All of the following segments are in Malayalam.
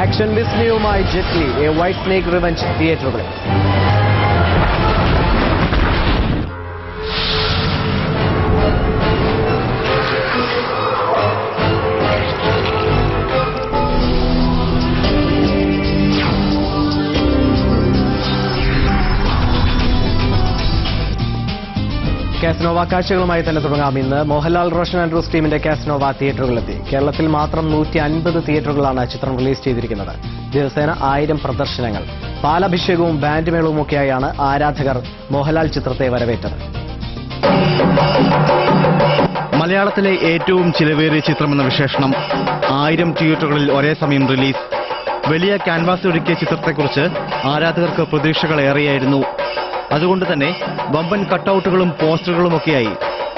ആക്ഷൻ വിസ്മയവുമായി Jet Li a white snake revenge തിയേറ്ററുകളിൽ. കാസ്നോവ കാഴ്ചകളുമായി തന്നെ തുടങ്ങാം. ഇന്ന് മോഹൻലാൽ റോഷൻ ആൻഡ്രൂസ് ടീമിന്റെ കാസ്നോവ തിയേറ്ററുകളിലെത്തി. കേരളത്തിൽ മാത്രം 150 തിയേറ്ററുകളാണ് ചിത്രം റിലീസ് ചെയ്തിരിക്കുന്നത്. ദിവസേന 1000 പ്രദർശനങ്ങൾ. പാലഭിഷേകവും ബാൻഡ് മേളവും ഒക്കെയായാണ് ആരാധകർ മോഹൻലാൽ ചിത്രത്തെ വരവേറ്റത്. മലയാളത്തിലെ ഏറ്റവും ചിലവേറിയ ചിത്രമെന്ന വിശേഷണം. 1000 തിയേറ്ററുകളിൽ ഒരേ സമയം റിലീസ്. വലിയ ക്യാൻവാസ് ഒരുക്കിയ ചിത്രത്തെക്കുറിച്ച് ആരാധകർക്ക് പ്രതീക്ഷകൾ ഏറെയായിരുന്നു. അതുകൊണ്ട് തന്നെ വമ്പൻ കട്ടൌട്ടുകളും പോസ്റ്ററുകളുമൊക്കെയായി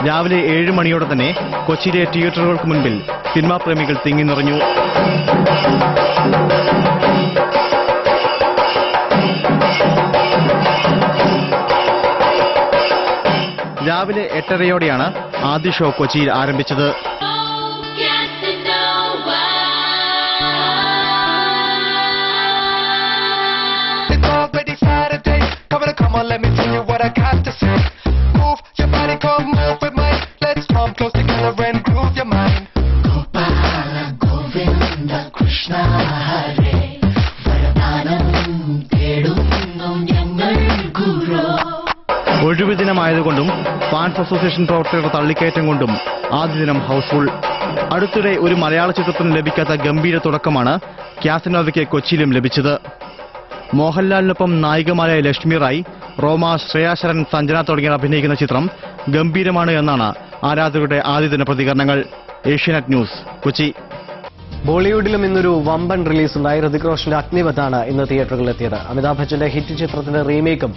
രാവിലെ 7 മണിയോടെ തന്നെ കൊച്ചിയിലെ തിയേറ്ററുകൾക്ക് മുൻപിൽ സിനിമാ പ്രേമികൾ തിങ്ങി നിറഞ്ഞു. രാവിലെ 8:30യോടെയാണ് ആദ്യ ഷോ കൊച്ചിയിൽ ആരംഭിച്ചത്. Let me tell you what I got to say. Move your body, come move with mine. Let's come close together and groove your mind. Gopala Govinda Krishna Hare Varadanam Tedunnu Njangal Guru. ഒഴിവു ദിനമായതുകൊണ്ടും ഫാൻസ് അസോസിയേഷൻ പ്രവർത്തകരുടെ തള്ളിക്കയറ്റം കൊണ്ടും ആദ്യ ദിനം ഹൌസ്ഫുൾ. അടുത്തിടെ ഒരു മലയാള ചിത്രത്തിന് ലഭിക്കാത്ത ഗംഭീര തുടക്കമാണ് കാസനോവയ്ക്ക് കൊച്ചിയിലും ലഭിച്ചത്. മോഹൻലാലിനൊപ്പം നായികമാരായ ലക്ഷ്മി റായ്, റോമ, ശ്രേയ ശരൺ, സഞ്ജന തുടങ്ങിയവർ അഭിനയിക്കുന്ന ചിത്രം ഗംഭീരമാണ് എന്നാണ് ആരാധകരുടെ ആദ്യദിന പ്രതികരണങ്ങൾ. ഏഷ്യാനെറ്റ് ന്യൂസ്, കൊച്ചി. ബോളിവുഡിലും ഇന്നൊരു വമ്പൻ റിലീസുണ്ടായി. ഋതിക് റോഷന്റെ അഗ്നിപഥാണ് ഇന്ന് തിയേറ്ററുകളിലെത്തിയത്. അമിതാഭ് ബച്ചന്റെ ഹിറ്റ് ചിത്രത്തിന്റെ റീമേക്കും